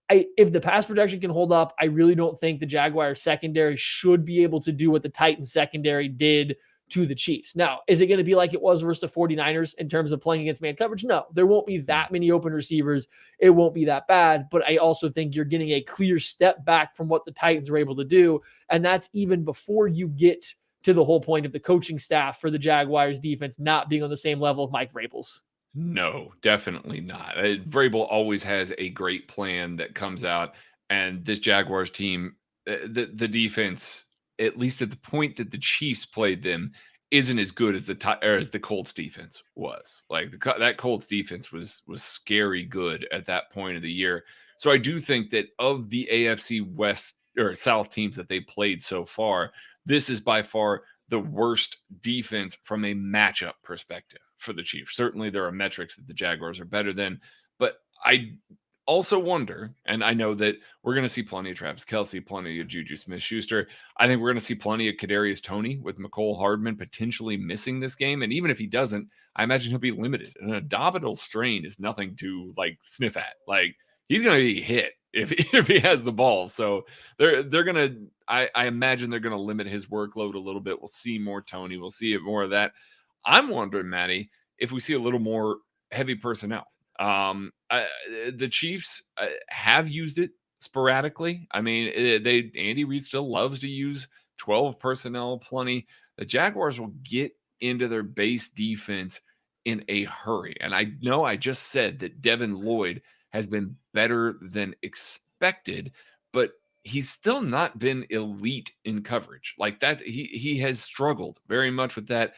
If the pass protection can hold up, I really don't think the Jaguars secondary should be able to do what the Titans secondary did to the Chiefs. Now, is it going to be like it was versus the 49ers in terms of playing against man coverage? No, there won't be that many open receivers. It won't be that bad, but I also think you're getting a clear step back from what the Titans were able to do. And that's even before you get to the whole point of the coaching staff for the Jaguars defense not being on the same level of Mike Vrabel's. No, definitely not. Vrabel always has a great plan that comes out, and this Jaguars team, the defense, at least at the point that the Chiefs played them, isn't as good as the Colts defense was. Like that Colts defense was scary good at that point of the year. So I do think that of the AFC West or South teams that they played so far, this is by far the worst defense from a matchup perspective for the Chiefs. Certainly there are metrics that the Jaguars are better than, but I also wonder, and I know that we're going to see plenty of Travis Kelce, plenty of Juju Smith-Schuster. I think we're going to see plenty of Kadarius Toney with McCole Hardman potentially missing this game. And even if he doesn't, I imagine he'll be limited. An abdominal strain is nothing to like sniff at. Like he's going to be hit if he has the ball. So they're going to, I imagine they're going to limit his workload a little bit. We'll see more Toney. We'll see more of that. I'm wondering, Matty, if we see a little more heavy personnel. The Chiefs have used it sporadically. I mean, Andy Reid still loves to use 12 personnel plenty. The Jaguars will get into their base defense in a hurry. And I know I just said that Devin Lloyd has been better than expected, but he's still not been elite in coverage. Like that, he has struggled very much with that.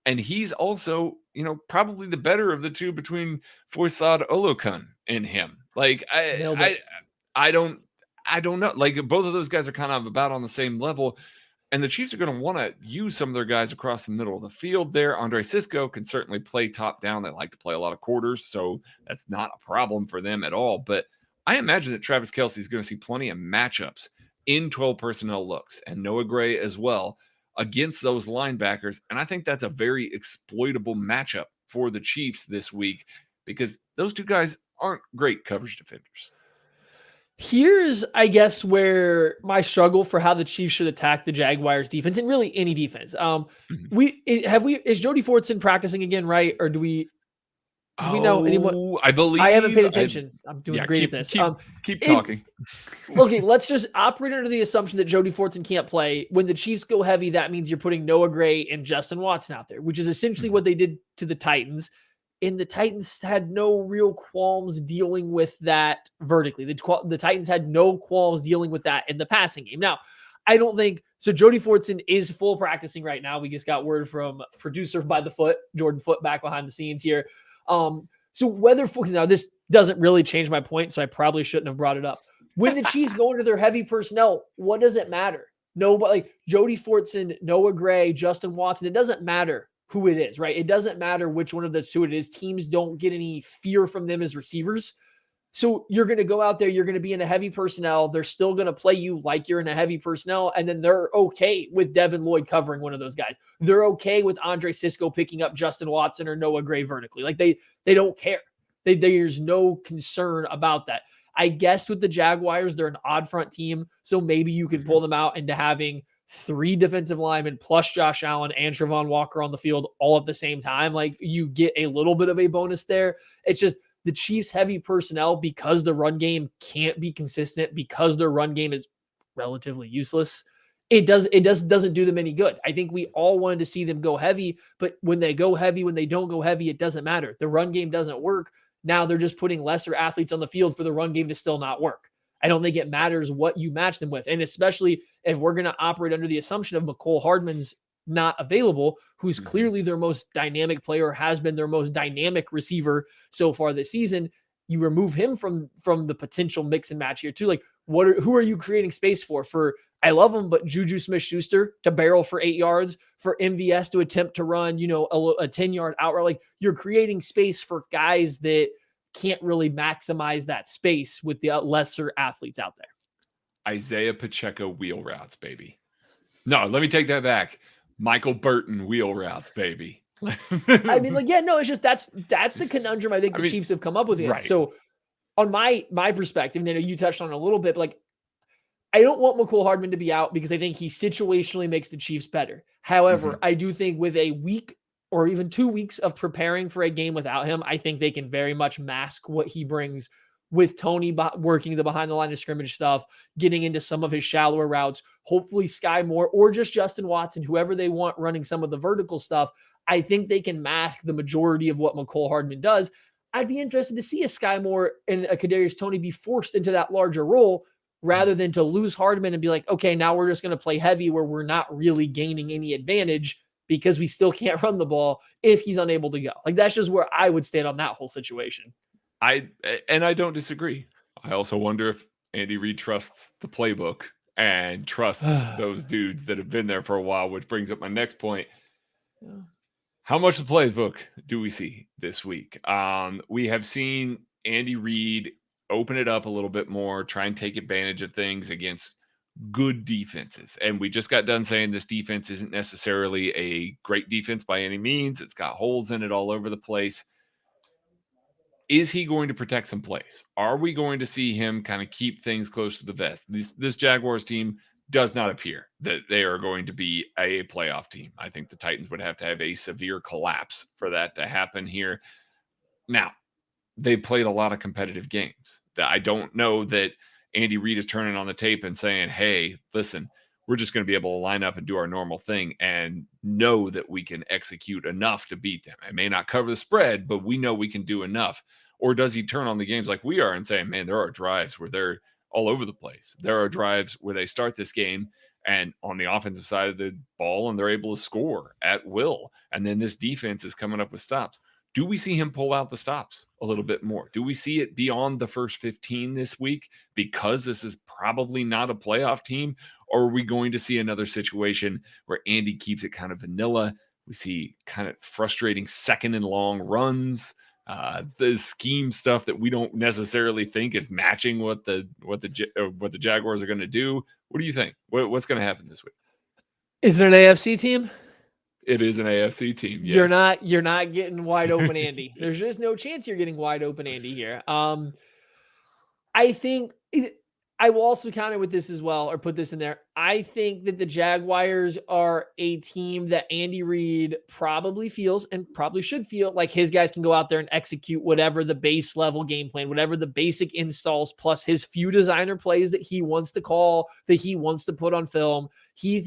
And he's also, probably the better of the two between Foysad Olokun and him. Like I don't know. Like both of those guys are kind of about on the same level. And the Chiefs are going to want to use some of their guys across the middle of the field there. Andre Sisco can certainly play top down. They like to play a lot of quarters, so that's not a problem for them at all. But I imagine that Travis Kelce is going to see plenty of matchups in 12 personnel looks, and Noah Gray as well, against those linebackers. And I think that's a very exploitable matchup for the Chiefs this week because those two guys aren't great coverage defenders. Here's, I guess, where my struggle for how the Chiefs should attack the Jaguars defense and really any defense. Is Jody Fortson practicing again, right? Or do we know anyone? I believe I haven't paid attention. I'm doing great at this. Keep talking. Okay, let's just operate under the assumption that Jody Fortson can't play. When the Chiefs go heavy, that means you're putting Noah Gray and Justin Watson out there, which is essentially what they did to the Titans. And the Titans had no real qualms dealing with that vertically. The Titans had no qualms dealing with that in the passing game. Now, I don't think so. Jody Fortson is full practicing right now. We just got word from producer by the foot, Jordan Foot, back behind the scenes here. So whether now this doesn't really change my point, so I probably shouldn't have brought it up. When the Chiefs go into their heavy personnel, what does it matter? Nobody, like Jody Fortson, Noah Gray, Justin Watson. It doesn't matter who it is, right? It doesn't matter which one of the two it is. Teams don't get any fear from them as receivers. So you're going to go out there, you're going to be in a heavy personnel. They're still going to play you like you're in a heavy personnel. And then they're okay with Devin Lloyd covering one of those guys. They're okay with Andre Sisco picking up Justin Watson or Noah Gray vertically. Like they don't care. There's no concern about that. I guess with the Jaguars, they're an odd front team. So maybe you could pull them out into having 3 defensive linemen plus Josh Allen and Trevon Walker on the field all at the same time. Like you get a little bit of a bonus there. It's just the Chiefs heavy personnel, because the run game can't be consistent, because their run game is relatively useless. It doesn't do them any good. I think we all wanted to see them go heavy, but when they go heavy, when they don't go heavy, it doesn't matter. The run game doesn't work. Now they're just putting lesser athletes on the field for the run game to still not work. I don't think it matters what you match them with. And especially if we're going to operate under the assumption of McCole Hardman's not available, who's clearly their most dynamic player, has been their most dynamic receiver so far this season, you remove him from the potential mix and match here too. Like who are you creating space for, I love him, but Juju Smith-Schuster to barrel for 8 yards, for MVS to attempt to run, a 10-yard out route. Like you're creating space for guys that can't really maximize that space with the lesser athletes out there. Isaiah Pacheco wheel routes, baby. No, let me take that back. Michael Burton wheel routes, baby. I mean, it's just that's the conundrum I think the Chiefs have come up with. Right. So on my perspective, and I know you touched on it a little bit, but I don't want McCole Hardman to be out because I think he situationally makes the Chiefs better. However, I do think with a week or even 2 weeks of preparing for a game without him, I think they can very much mask what he brings with Tony working the behind the line of scrimmage stuff, getting into some of his shallower routes, hopefully Sky Moore or just Justin Watson, whoever they want running some of the vertical stuff. I think they can mask the majority of what McCole Hardman does. I'd be interested to see a Sky Moore and a Kadarius Toney be forced into that larger role rather than to lose Hardman and be like, okay, now we're just going to play heavy where we're not really gaining any advantage because we still can't run the ball if he's unable to go. Like, that's just where I would stand on that whole situation. I don't disagree. I also wonder if Andy Reid trusts the playbook and trusts those dudes that have been there for a while, which brings up my next point. Yeah. How much of the playbook do we see this week? We have seen Andy Reid open it up a little bit more, try and take advantage of things against good defenses. And we just got done saying this defense isn't necessarily a great defense by any means. It's got holes in it all over the place. Is he going to protect some plays? Are we going to see him kind of keep things close to the vest? This Jaguars team does not appear that they are going to be a playoff team. I think the Titans would have to have a severe collapse for that to happen here. Now, they played a lot of competitive games. I don't know that Andy Reid is turning on the tape and saying, hey, listen, we're just going to be able to line up and do our normal thing and know that we can execute enough to beat them. I may not cover the spread, but we know we can do enough. Or does he turn on the games like we are and say, man, there are drives where they're all over the place. There are drives where they start this game and on the offensive side of the ball and they're able to score at will. And then this defense is coming up with stops. Do we see him pull out the stops a little bit more? Do we see it beyond the first 15 this week because this is probably not a playoff team? Or are we going to see another situation where Andy keeps it kind of vanilla? We see kind of frustrating second and long runs, the scheme stuff that we don't necessarily think is matching what the Jaguars are going to do. What do you think? What's going to happen this week? Is there an AFC team? It is an AFC team. Yes. You're not getting wide open Andy. There's just no chance you're getting wide open Andy here. I think I will also counter with this as well, or put this in there. I think that the Jaguars are a team that Andy Reid probably feels and probably should feel like his guys can go out there and execute whatever the base level game plan, whatever the basic installs, plus his few designer plays that he wants to call, that he wants to put on film. He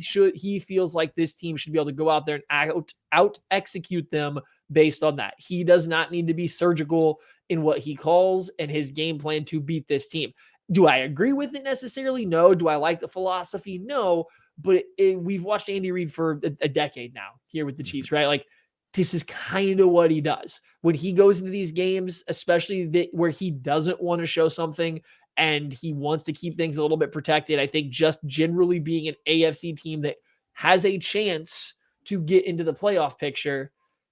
feels like this team should be able to go out there and out execute them based on that. He does not need to be surgical in what he calls and his game plan to beat this team. Do I agree with it necessarily? No. Do I like the philosophy? No. But we've watched Andy Reid for a decade now here with the Chiefs, right? Like, this is kind of what he does. When he goes into these games, especially where he doesn't want to show something and he wants to keep things a little bit protected, I think just generally being an AFC team that has a chance to get into the playoff picture,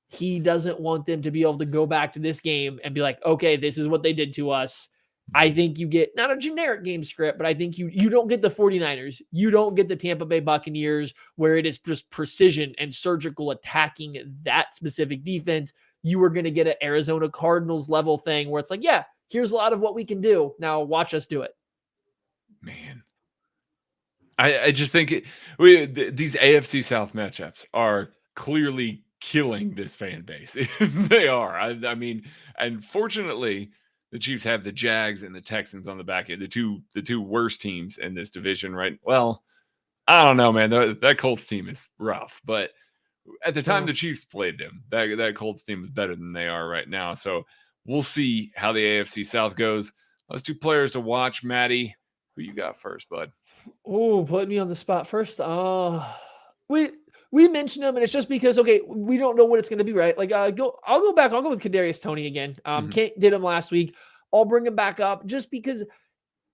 he doesn't want them to be able to go back to this game and be like, okay, this is what they did to us. I think you get not a generic game script, but I think you don't get the 49ers. You don't get the Tampa Bay Buccaneers where it is just precision and surgical attacking that specific defense. You are going to get an Arizona Cardinals level thing where it's like, yeah, here's a lot of what we can do. Now watch us do it. Man, I just think these AFC South matchups are clearly killing this fan base. They are. I mean, and fortunately, the Chiefs have the Jags and the Texans on the back end, the two worst teams in this division, right? Well, I don't know, man. That Colts team is rough, but at the time the Chiefs played them, that Colts team is better than they are right now. So we'll see how the AFC South goes. Those two players to watch, Maddie. Who you got first, bud? Oh, put me on the spot first. We mentioned him, and it's just because, okay, we don't know what it's going to be, right? Like, I'll go back. I'll go with Kadarius Toney again. Kent did him last week. I'll bring him back up just because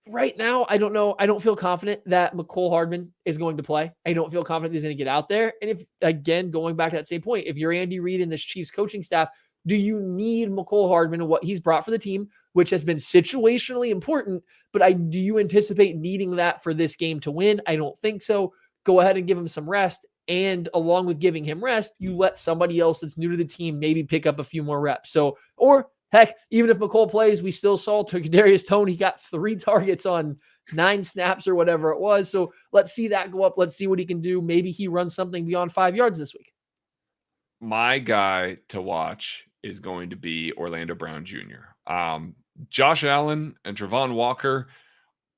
right now, I don't know. I don't feel confident that McCole Hardman is going to play. I don't feel confident he's going to get out there. And if, again, going back to that same point, if you're Andy Reid and this Chiefs coaching staff, do you need McCole Hardman and what he's brought for the team, which has been situationally important, but do you anticipate needing that for this game to win? I don't think so. Go ahead and give him some rest. And along with giving him rest, you let somebody else that's new to the team maybe pick up a few more reps. So, or heck, even if McCole plays, we still saw Kadarius Toney got 3 targets on 9 snaps or whatever it was. So let's see that go up. Let's see what he can do. Maybe he runs something beyond 5 yards this week. My guy to watch is going to be Orlando Brown Jr. Josh Allen and Travon Walker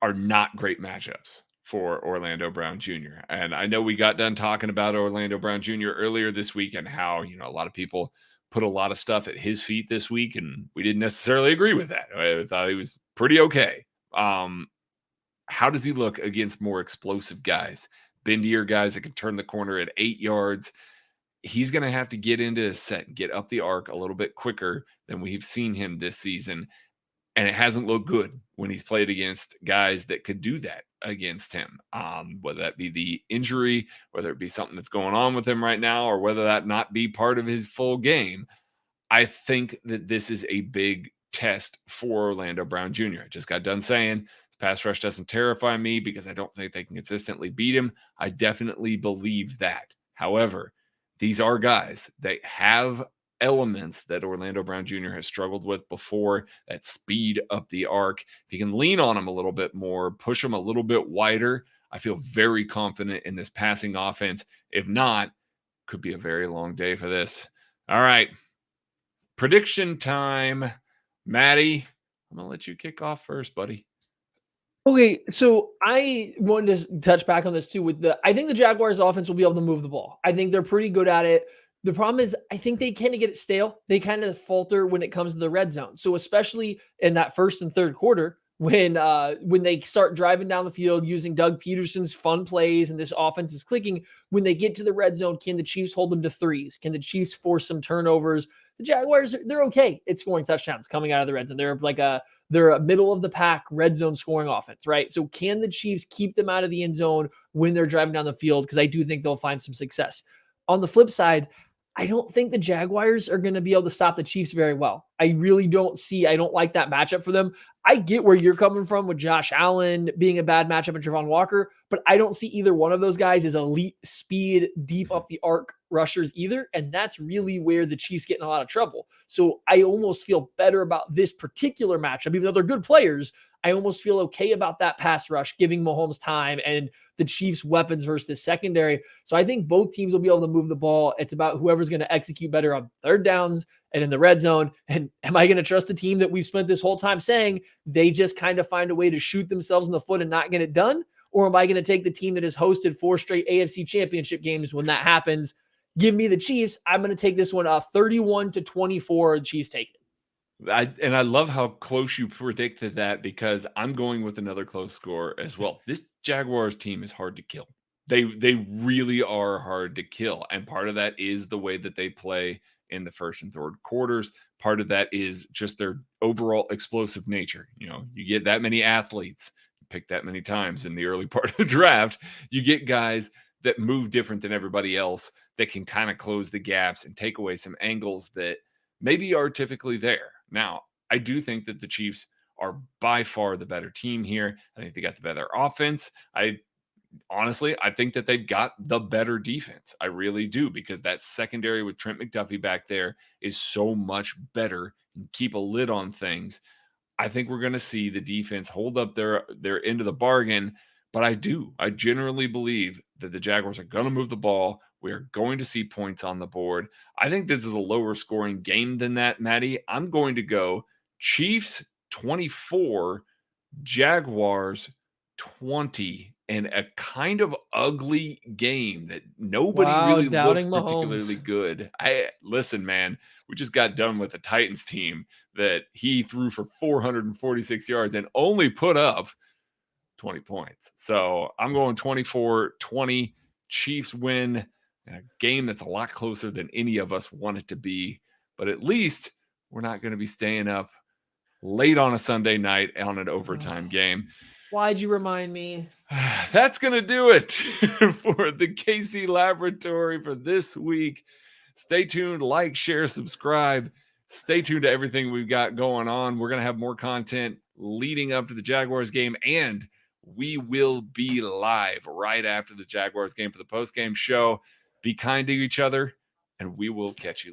are not great matchups for Orlando Brown Jr. And I know we got done talking about Orlando Brown Jr. earlier this week and how, a lot of people put a lot of stuff at his feet this week, and we didn't necessarily agree with that. I thought he was pretty okay. How does he look against more explosive guys, bendier guys that can turn the corner at 8 yards? He's going to have to get into his set and get up the arc a little bit quicker than we've seen him this season. And it hasn't looked good when he's played against guys that could do that against him, whether that be the injury, whether it be something that's going on with him right now, or whether that not be part of his full game. I think that this is a big test for Orlando Brown Jr. I just got done saying his pass rush doesn't terrify me because I don't think they can consistently beat him. I definitely believe that. However, these are guys that have elements that Orlando Brown Jr. has struggled with before, that speed up the arc. If you can lean on him a little bit more, push him a little bit wider, I feel very confident in this passing offense. If not, could be a very long day for this. All right. Prediction time. Maddie, I'm going to let you kick off first, buddy. Okay, so I wanted to touch back on this too. I think the Jaguars offense will be able to move the ball. I think they're pretty good at it. The problem is I think they kind of get it stale. They kind of falter when it comes to the red zone. So especially in that first and third quarter, when they start driving down the field using Doug Peterson's fun plays and this offense is clicking, when they get to the red zone, can the Chiefs hold them to threes? Can the Chiefs force some turnovers? The Jaguars, they're okay at scoring touchdowns coming out of the red zone. They're a middle of the pack red zone scoring offense, right? So can the Chiefs keep them out of the end zone when they're driving down the field? Because I do think they'll find some success. On the flip side, I don't think the Jaguars are going to be able to stop the Chiefs very well. I really don't like that matchup for them. I get where you're coming from with Josh Allen being a bad matchup and Travon Walker, but I don't see either one of those guys as elite speed, deep up the arc rushers either. And that's really where the Chiefs get in a lot of trouble. So I almost feel better about this particular matchup, even though they're good players. I almost feel okay about that pass rush, giving Mahomes time and the Chiefs weapons versus the secondary. So I think both teams will be able to move the ball. It's about whoever's going to execute better on third downs and in the red zone. And am I going to trust the team that we've spent this whole time saying they just kind of find a way to shoot themselves in the foot and not get it done? Or am I going to take the team that has hosted 4 straight AFC championship games when that happens? Give me the Chiefs. I'm going to take this one 31-24. The Chiefs take it. I love how close you predicted that because I'm going with another close score as well. This Jaguars team is hard to kill. They really are hard to kill. And part of that is the way that they play in the first and third quarters. Part of that is just their overall explosive nature. You get that many athletes, pick that many times in the early part of the draft, you get guys that move different than everybody else that can kind of close the gaps and take away some angles that maybe are typically there. Now, I do think that the Chiefs are by far the better team here. I think they got the better offense. Honestly, I think that they've got the better defense. I really do, because that secondary with Trent McDuffie back there is so much better and keep a lid on things. I think we're going to see the defense hold up their end of the bargain. But I generally believe that the Jaguars are going to move the ball. We are going to see points on the board. I think this is a lower scoring game than that, Maddie. I'm going to go Chiefs 24, Jaguars 20, and a kind of ugly game that nobody really looks particularly good. Listen, man, we just got done with the Titans team that he threw for 446 yards and only put up 20 points. So I'm going 24-20. Chiefs win in a game that's a lot closer than any of us want it to be. But at least we're not going to be staying up late on a Sunday night on an overtime game. Why'd you remind me? That's going to do it for the KC Laboratory for this week. Stay tuned, like, share, subscribe. Stay tuned to everything we've got going on. We're going to have more content leading up to the Jaguars game, and we will be live right after the Jaguars game for the post-game show. Be kind to each other, and we will catch you later.